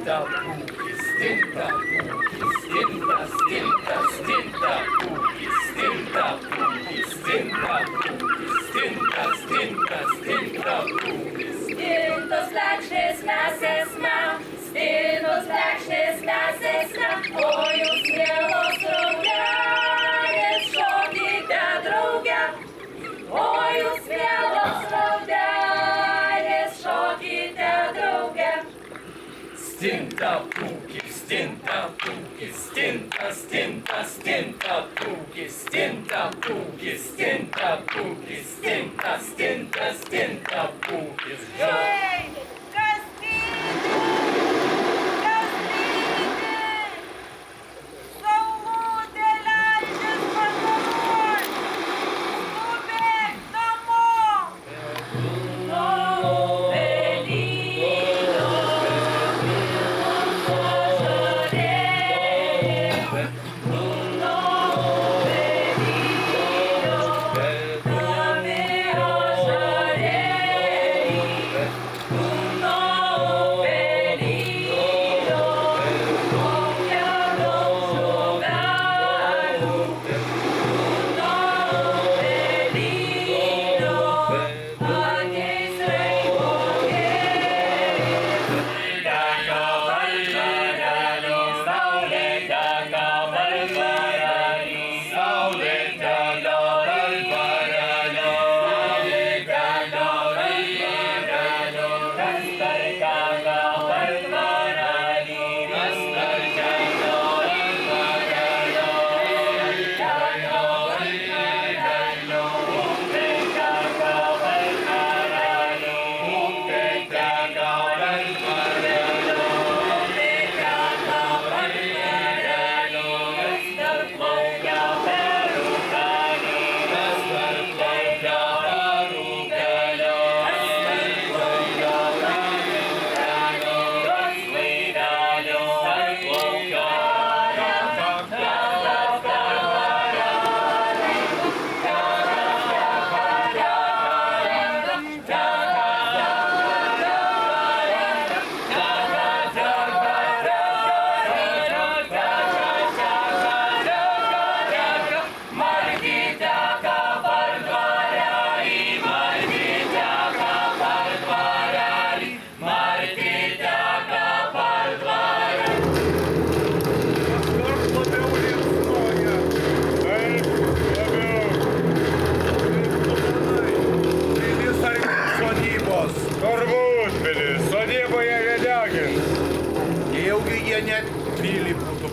stinta, pūki, stinta, pūki, stinta, stinta, stinta, pūki, stinta, pūki, stinta, pūki, stinta, stinta, stinta, pūki. Stintos lakšės mes esme, stintos lakšės mes esme, o jūs mielos raudelės šokite drauge, o jūs mielos raudelės šokite drauge. Stinta, pūki, stinta, pūki, stinta, stinta, stinta, pūki, stinta, pūki, stinta, pūki, stinta, stinta, stinta, pūki. Hei, kas tyli? Kas tyli? Saulutė leidžias pagaruot, skubėk namo.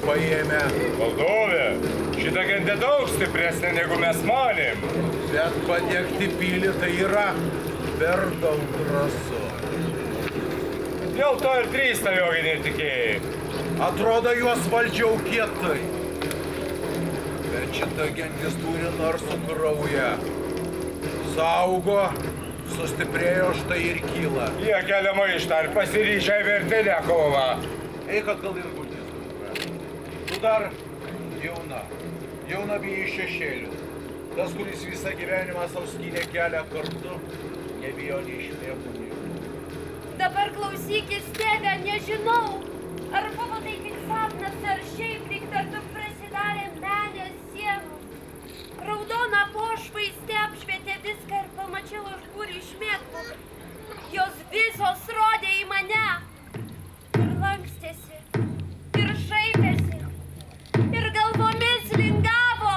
Paėmę. Valdove, šitą gentę daug stipresnė negu mes manėm. Bet padegti pilį tai yra per daug drąsu. Dėl to ir drįsta jogi netikėjai. Atrodo, juos valdžiau kietai. Bet šita gentis turi narsų kraują. Saugo, sustiprėjo štai ir kyla. Jie kelia maištą ir pasiryžę vertinę kovą. Eik atgal ir gultis. Tu dar jauna bijai šešėlių. Tas, kuris visą gyvenimą savo skynė kelią kartu, nebijo nei šmėkų, nei ūkų. Dabar klausykis, tėve, nežinau, ar buvo tai tik sapnas, ar šiaip lyg tartu prasidarė menės sienos. Raudona pošvaistė apšvietė viską ir pamačiau aš būrį šmėklų. Jos visos rodė į mane ir lankstėsi, ir šaipėsi, ir galvomis lingavo.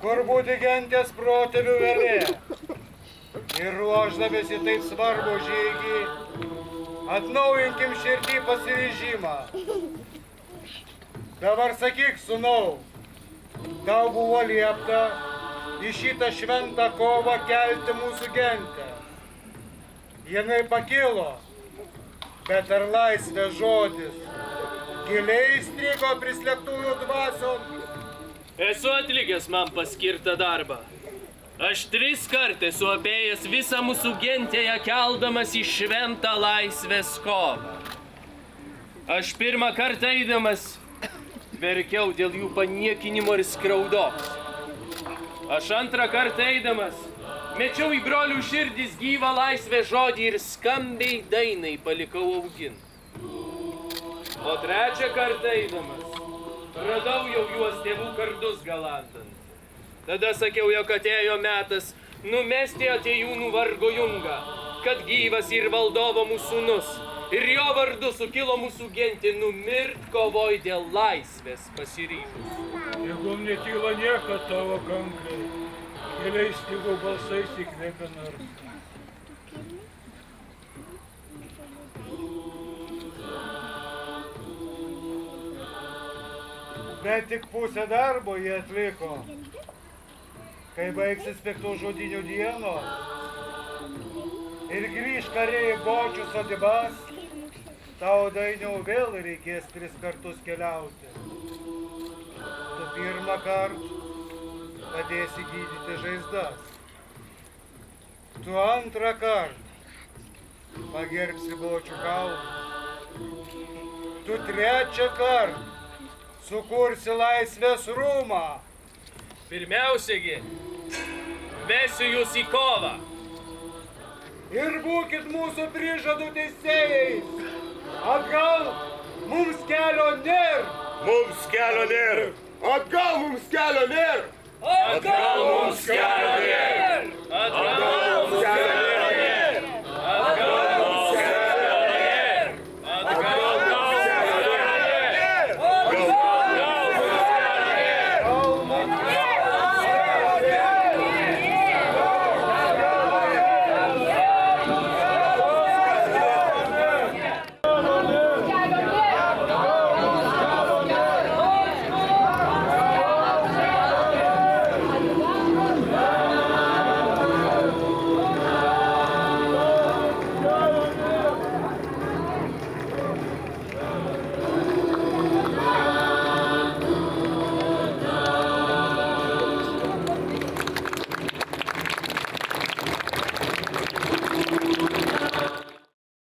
kur būti gentės protėvių vėlė. Ir ruoždamėsi taip svarbu žygį, atnaujinkim širdį pasiryžimą. Dabar sakyk, sūnau, tau buvo liepta į šitą šventą kovą kelti mūsų gentę. Jinai pakilo, bet ar laisvės žodis giliai įstrigo prislėgtųjų dvasiom? Esu atlikęs man paskirtą darbą. Aš 3 kartus esu apėjęs visą mūsų gentėje keldamas į šventą laisvės kovą. Aš pirmą kartą eidamas verkiau dėl jų paniekinimo ir skriaudos. Aš antrą kartą eidamas mečiau į brolių širdis gyvą laisvės žodį ir skambiai dainai palikau augint. O trečią kartą eidamas radau jau juos tėvų kardus galandant. Tada sakiau, jog atėjo metas numesti atėjūnų vargo jungą, kad gyvas ir valdovo mūsų sūnus ir jo vardu sukilo mūsų gentį numirt kovoj dėl laisvės pasiryžus. Jeigu netyla niekad tavo kankliai, keliais stygų balsais įkvėpia nors. Bet tik pusę darbo jie atliko. Kai baigsis piktų žudynių dienos ir grįž kariai į bočių sodybas, tau dainiau vėl reikės 3 kartus keliauti. Tu pirmą kartą padėsi gydyti žaizdas. Tu antrą kartą pagerbsi bočių kaulus. Tu trečią kartą sukursi laisvės rūmą. Pirmiausiagi, vesiu jūs į kovą. Ir būkit mūsų prižadų teisėjais. Atgal mums kelio nėr. Mums kelio nėr. Atgal mums kelio nėr. Atgal mums kelio nėr. Atgal mums kelio nėr.